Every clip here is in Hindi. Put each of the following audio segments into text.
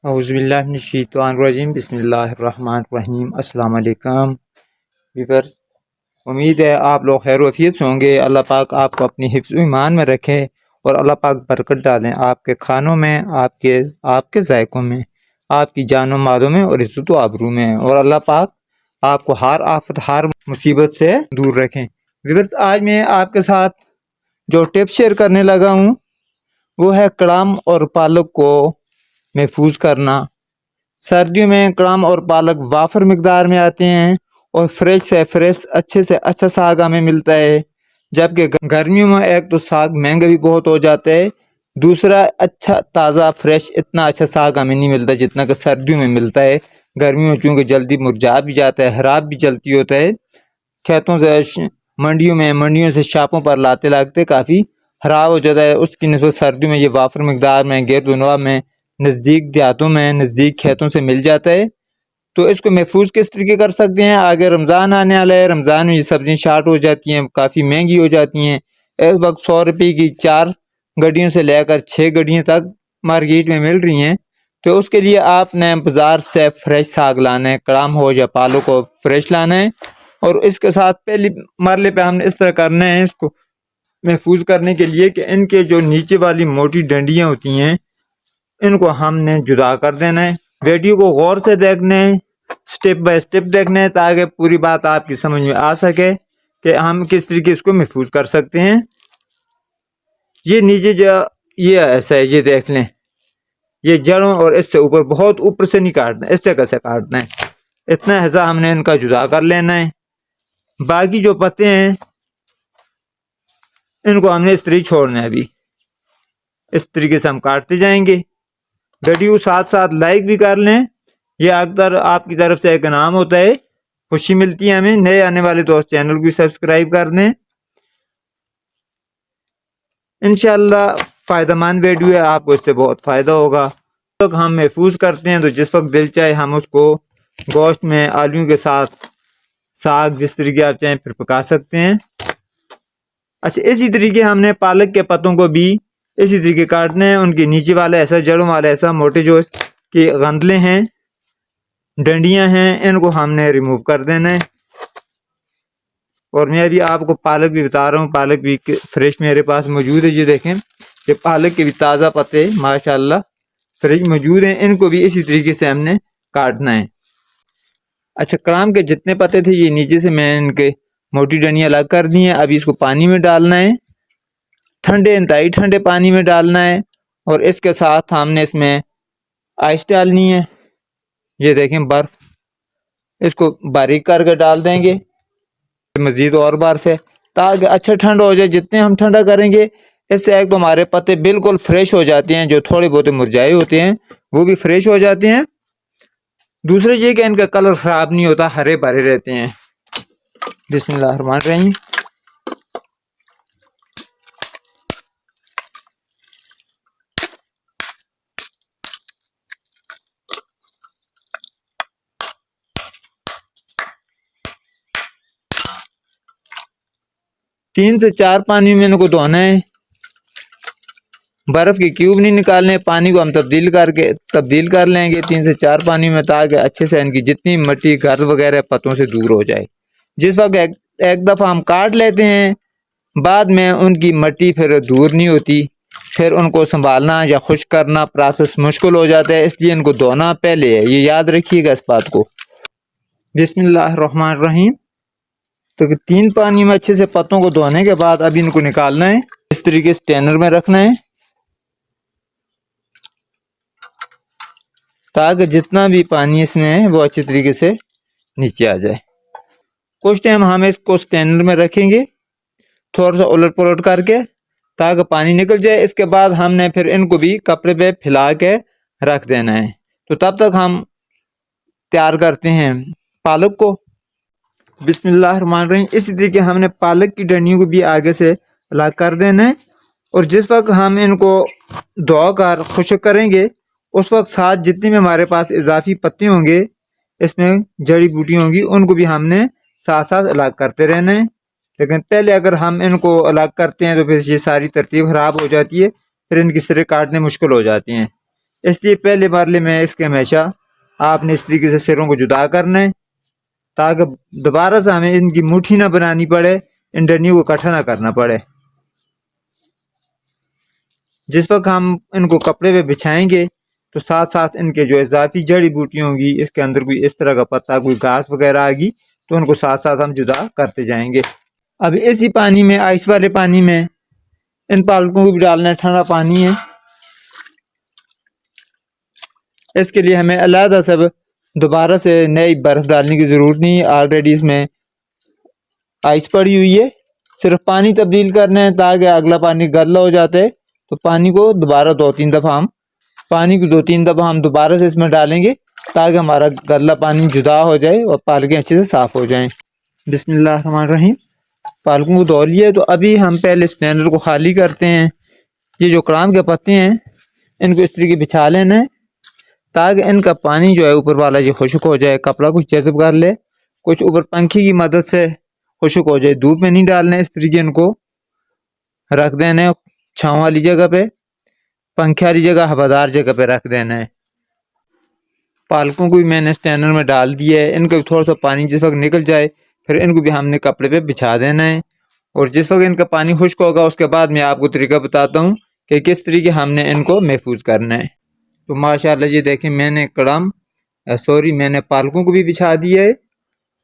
औज़ुबिल्लाहिमिनश्शैतानिर्रजीम बिस्मिल्लाहिर्रहमानिर्रहीम अस्सलाम वालेकुम व्यूअर्स। उम्मीद है आप लोग खैर वफ़ीयत से होंगे। अल्लाह पाक आपको अपनी हिफ्ज़ ईमान में रखे और अल्लाह पाक बरकत डालें आपके खानों में, आपके आपके ज़ायक़ों में, आपकी जानो मालों में और इज़्ज़त व आबरू में, और अल्लाह पाक आपको हर आफत हर मुसीबत से दूर रखें। व्यूअर्स, आज मैं आपके साथ जो टिप शेयर करने लगा हूँ वो है कड़म और पालक को महफूज करना। सर्दियों में कड़म और पालक वाफर मिकदार में आते हैं और फ्रेश से फ्रेश अच्छे से अच्छा साग हमें मिलता है, जबकि गर्मियों में एक तो साग महंगा भी बहुत हो जाता है, दूसरा अच्छा ताज़ा फ्रेश इतना अच्छा साग हमें नहीं मिलता जितना कि सर्दियों में मिलता है। गर्मियों में चूँकि जल्दी मुरझा भी जाता है, ख़राब भी जल्दी होता है, खेतों से मंडियों से शापों पर लाते लागते काफ़ी ख़राब हो जाता है। उसकी निस्बत सर्दियों में ये वाफर मिकदार में गिरदुनवा में नज़दीक देहातों में नज़दीक खेतों से मिल जाता है। तो इसको महफूज किस तरीके कर सकते हैं? आगे रमज़ान आने वाला है, रमज़ान में ये सब्ज़ियाँ शार्ट हो जाती हैं, काफ़ी महंगी हो जाती हैं। इस वक्त 100 रुपये की 4 गड्डियों से लेकर 6 गड्डियों तक मार्केट में मिल रही हैं। तो उसके लिए आपने बाज़ार से फ्रेश साग लाना है, कड़म हो या पालक को फ्रेश लाना है, और इसके साथ पहली मरले पे हमने इस तरह करना है इसको महफूज करने के लिए कि इनके जो नीचे वाली मोटी डंडियाँ होती हैं इनको हमने जुदा कर देना है। वीडियो को गौर से देखना है, स्टेप बाय स्टेप देखना है, ताकि पूरी बात आपकी समझ में आ सके कि हम किस तरीके इसको महफूज कर सकते हैं। ये नीचे जो ये ऐसा है, ये देख लें, ये जड़ों और इससे ऊपर बहुत ऊपर से नहीं काटना है, इस जगह से काटना है। इतना हिस्सा हमने इनका जुदा कर लेना है। बाकी जो पत्ते हैं इनको हमने इस तरीके छोड़ना है। अभी इस तरीके से हम काटते जाएंगे। वीडियो साथ साथ लाइक भी कर लें, ये अक्सर आपकी तरफ से एक इनाम होता है, खुशी मिलती है हमें। नए आने वाले दोस्त चैनल को भी सब्सक्राइब कर दें। इंशाल्लाह फ़ायदेमंद वीडियो है, आपको इससे बहुत फ़ायदा होगा। तो हम महफूज करते हैं तो जिस वक्त दिल चाहे हम उसको गोश्त में आलू के साथ साग जिस तरीके आप चाहें फिर पका सकते हैं। अच्छा, इसी तरीके हमने पालक के पत्तों को भी इसी तरीके काटने हैं। उनके नीचे वाले ऐसा, जड़ों वाले ऐसा, मोटे जो के गंदले हैं, डंडियां हैं, इनको हमने रिमूव कर देना है। और मैं अभी आपको पालक भी बता रहा हूँ, पालक भी फ्रेश मेरे पास मौजूद है। ये देखें, ये पालक के भी ताज़ा पत्ते माशाल्लाह फ्रेश मौजूद हैं। इनको भी इसी तरीके से हमने काटना है। अच्छा, कड़म के जितने पत्ते थे ये नीचे से मैं इनके मोटी डंडियाँ अलग कर दी हैं। अभी इसको पानी में डालना है, ठंडे इंतहाई ठंडे पानी में डालना है, और इसके साथ हमने इसमें आइस डालनी है। ये देखें बर्फ़, इसको बारीक करके डाल देंगे मज़ीद और बर्फ़ है, ताकि अच्छा ठंडा हो जाए। जितने हम ठंडा करेंगे इससे एक तो हमारे पत्ते बिल्कुल फ्रेश हो जाते हैं, जो थोड़े बहुत मुरझाए होते हैं वो भी फ्रेश हो जाते हैं। दूसरा ये कि इनका कलर ख़राब नहीं होता, हरे भरे रहते हैं। बिस्मिल्लाहिर्रहमानिर्रहीम। 3 से 4 पानी में इनको धोना है। बर्फ़ के क्यूब नहीं निकालने, पानी को हम तब्दील कर लेंगे 3 से 4 पानी में, ताकि अच्छे से इनकी जितनी मिट्टी गर्द वगैरह पत्तों से दूर हो जाए। जिस वक्त एक दफ़ा हम काट लेते हैं, बाद में उनकी मिट्टी फिर दूर नहीं होती, फिर उनको संभालना या खुश्क करना प्रोसेस मुश्किल हो जाता है। इसलिए इनको धोना पहले है, ये याद रखिएगा इस बात को। बिस्मिल्लाहिर्रहमानिर्रहीम। तो 3 पानी में अच्छे से पत्तों को धोने के बाद अब इनको निकालना है, इस तरीके से टेनर में रखना है, ताकि जितना भी पानी इसमें है वो अच्छे तरीके से नीचे आ जाए। कुछ टाइम हम इसको स्टैंडर में रखेंगे, थोड़ा सा उलट पुलट करके, ताकि पानी निकल जाए। इसके बाद हमने फिर इनको भी कपड़े पे फैला के रख देना है। तो तब तक हम तैयार करते हैं पालक को। बिस्मिल्लाहिर्रहमानिर्रहीम। इसी तरीके हमने पालक की डंडियों को भी आगे से अलग कर देना है, और जिस वक्त हम इनको धोकर खुश्क करेंगे उस वक्त साथ जितने भी हमारे पास इजाफी पत्ते होंगे, इसमें जड़ी बूटियाँ होंगी, उनको भी हमने साथ साथ अलग करते रहना है। लेकिन पहले अगर हम इनको अलग करते हैं तो फिर ये सारी तरतीब ख़राब हो जाती है, फिर इनकी सिरे काटने मुश्किल हो जाती हैं। इसलिए पहले मरले में इसके हमेशा आपने इस तरीके से सिरों को जुदा करना है, ताकि दोबारा से हमें इनकी मुट्ठी ना बनानी पड़े, इन डंडियों को इकट्ठा ना करना पड़े। जिस वक्त हम इनको कपड़े पे बिछाएंगे तो साथ साथ इनके जो इजाफी जड़ी बूटियाँ होंगी, इसके अंदर कोई इस तरह का पत्ता, कोई घास वगैरह आएगी, तो उनको साथ साथ हम जुदा करते जाएंगे। अब इसी पानी में, आइस वाले पानी में, इन पालकों को भी डालना है। ठंडा पानी है, इसके लिए हमें अलहदा सब दोबारा से नई बर्फ़ डालने की ज़रूरत नहीं है। ऑलरेडी इसमें आइस पड़ी हुई है, सिर्फ पानी तब्दील करना है ताकि अगला पानी गंदा हो जाता है। तो पानी को दोबारा दो तीन दफ़ा हम दोबारा से इसमें डालेंगे ताकि हमारा गंदा पानी जुदा हो जाए और पालकें अच्छे से साफ़ हो जाएं। बिस्मिल्लाहिर्रहमानिर्रहीम। पालकों को धो लिया, तो अभी हम पहले स्टैंडर को खाली करते हैं। ये जो कलाम के पत्ते हैं, इनको इस तरीके बिछा लेना है ताकि इनका पानी जो है ऊपर वाला ये खुश्क हो जाए, कपड़ा कुछ जज़ब कर ले, कुछ ऊपर पंखी की मदद से खुश्क हो जाए। धूप में नहीं डालना है, इस तरीके इनको रख देना है छाँव वाली जगह पे, पंखे वाली जगह, हवादार जगह पे रख देना है। पालकों को भी मैंने स्टैंडर में डाल दिया है। इनको भी थोड़ा सा पानी जिस वक्त निकल जाए, फिर इनको भी हमने कपड़े पे बिछा देना है। और जिस वक्त इनका पानी खुश्क होगा, उसके बाद मैं आपको तरीका बताता हूँ कि किस तरीके हमने इनको महफूज करना है। तो माशाल्लाह ये देखें, मैंने पालकों को भी बिछा दिया है,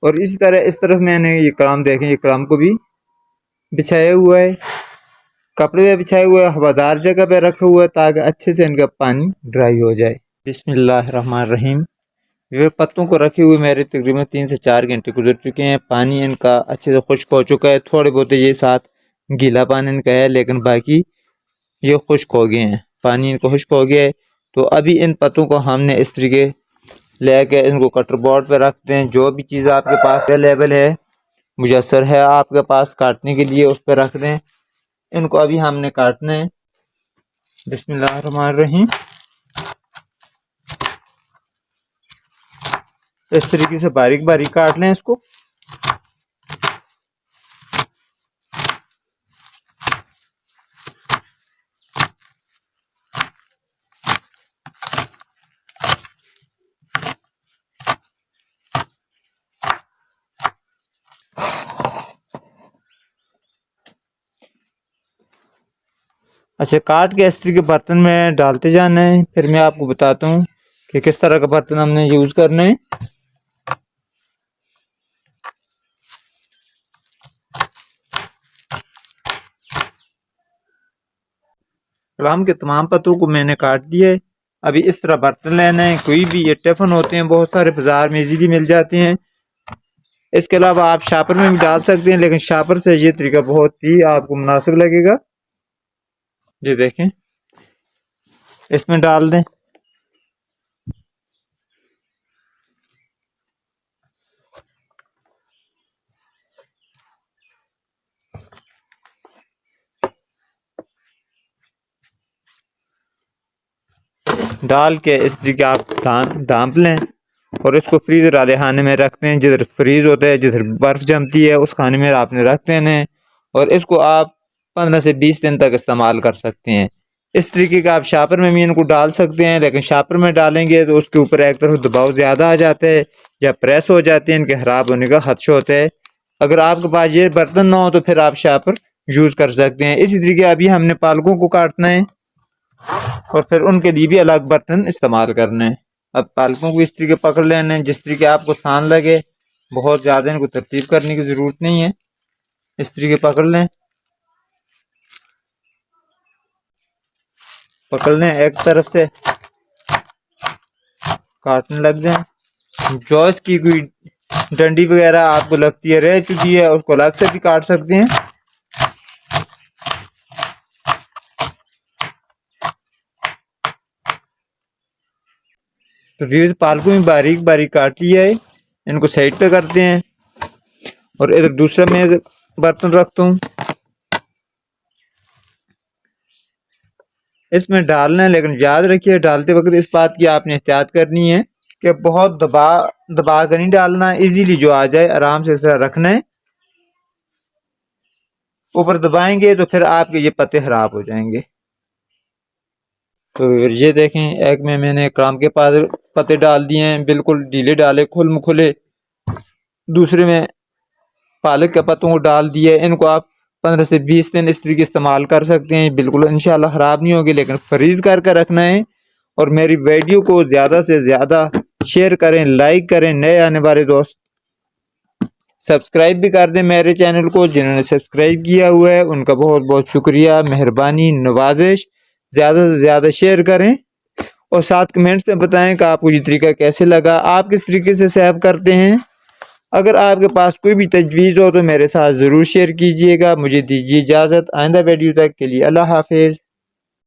और इसी तरह इस तरफ मैंने ये कलाम देखें, ये कलाम को भी बिछाया हुआ है, कपड़े पे बिछाए हुए, हवादार जगह पे रखा हुआ है ताकि अच्छे से इनका पानी ड्राई हो जाए। बिस्मिल्लाहिर्रहमानिर्रहीम। ये पत्तों को रखे हुए मेरे तकरीबन 3 से 4 घंटे गुजर चुके हैं। पानी इनका अच्छे से खुश्क हो चुका है। थोड़े बहुत ये साथ गीला पानी इनका है, लेकिन बाकी ये खुश्क हो गए हैं, पानी इनको खुश्क हो गया है। तो अभी इन पत्तों को हमने इस तरीके लेके इनको कटर बोर्ड पर रखते हैं। जो भी चीज़ आपके पास अवेलेबल है, मुयसर है आपके पास काटने के लिए, उस पर रख दें। इनको अभी हमने काटना है। बिस्मिल्लाहिर्रहमानिर्रहीम। इस तरीके से बारीक बारीक काट लें इसको। अच्छा, काट के इस तरीके बर्तन में डालते जाना है। फिर मैं आपको बताता हूँ कि किस तरह का बर्तन हमने यूज़ करना है। कलाम के तमाम पत्तों को मैंने काट दिया है। अभी इस तरह बर्तन लेना है। कोई भी, ये टिफन होते हैं, बहुत सारे बाजार में इजीली मिल जाते हैं। इसके अलावा आप शापर में भी डाल सकते हैं, लेकिन शापर से ये तरीका बहुत ही आपको मुनासिब लगेगा। ये देखें, इसमें डाल दें। डाल के इस तरीके आप ढाँप लें और इसको फ्रीज़र वाले खाने में रखते हैं। जिधर फ्रीज होता है, जिधर बर्फ़ जमती है, उस खाने में आपने रख देना है, और इसको आप 15 से 20 दिन तक इस्तेमाल कर सकते हैं। इस तरीके का आप शापर में भी इनको डाल सकते हैं, लेकिन शापर में डालेंगे तो उसके ऊपर एक तरफ दबाव ज़्यादा आ जाता है या प्रेस हो जाते हैं, इनके ख़राब होने का खदशा होता है। अगर आपके पास ये बर्तन ना हो तो फिर आप शापर यूज़ कर सकते हैं। इसी तरीके अभी हमने पालकों को काटना है और फिर उनके लिए भी अलग बर्तन इस्तेमाल करने हैं। अब पालकों को इस तरीके पकड़ लेने हैं जिस तरीके आपको आसान लगे। बहुत ज़्यादा इनको तरतीब करने की ज़रूरत नहीं है। इस तरीके पकड़ लें, एक तरफ से काटने लग जाएं। जो इसकी कोई डंडी वगैरह आपको लगती है रह चुकी है, उसको अलग से भी काट सकते हैं। तो व्यूज, पालकों में बारीक बारीक काट लिया है, इनको साइड पे करते हैं और इधर दूसरा मैं बर्तन रखता हूँ, इसमें डालना है। लेकिन याद रखिए, डालते वक्त इस बात की आपने एहतियात करनी है कि बहुत दबा कर नहीं डालना, इजीली जो आ जाए आराम से इस तरह रखना है। ऊपर दबाएंगे तो फिर आपके ये पत्ते खराब हो जाएंगे। तो ये देखें, एक में मैंने क्राम के पत्ते डाल दिए हैं, बिल्कुल ढीले डाले, खुले खुले। दूसरे में पालक के पत्तों को डाल दिए। इनको आप 15 से 20 दिन इस तरीके इस्तेमाल कर सकते हैं, बिल्कुल इंशाल्लाह ख़राब नहीं होगी, लेकिन फ्रीज़ करके रखना है। और मेरी वीडियो को ज़्यादा से ज़्यादा शेयर करें, लाइक करें। नए आने वाले दोस्त सब्सक्राइब भी कर दें मेरे चैनल को। जिन्होंने सब्सक्राइब किया हुआ है उनका बहुत बहुत शुक्रिया, मेहरबानी, नवाजिश। ज़्यादा से ज़्यादा शेयर करें और साथ कमेंट्स में बताएं कि आपको ये तरीका कैसे लगा, आप किस तरीके से सेव करते हैं। अगर आपके पास कोई भी तजवीज़ हो तो मेरे साथ ज़रूर शेयर कीजिएगा। मुझे दीजिए इजाज़त। आइंदा वीडियो तक के लिए अल्लाह हाफिज़।